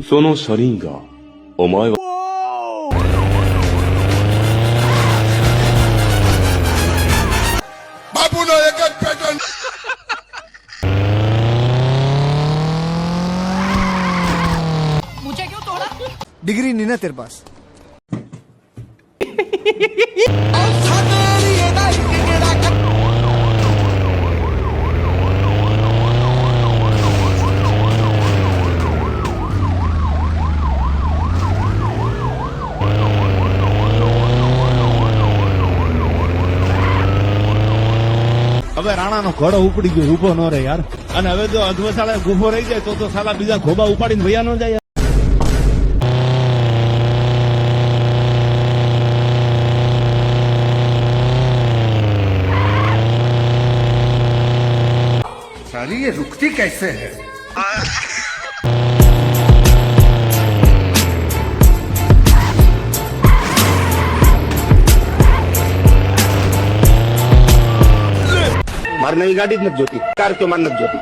その車輪が、お前は、બાપુનો એક જ પેટર્ન. मुझे क्यों तोड़ा? डिग्री नहीं ना तेरे पास। હવે રાણાનો ઘોડો ઉપડી ગયો, ઉભો ન રહે યાર. અને હવે જો અધવસાળે ગુફો રહી જાય તો સાલા બીજા ખોબા ઉપાડીને ભૈયા ન જાય. साली ये रुकती कैसे है? મારે નવી ગાડી જ નથી જોતી, કાર તો મારે નથી જોતી.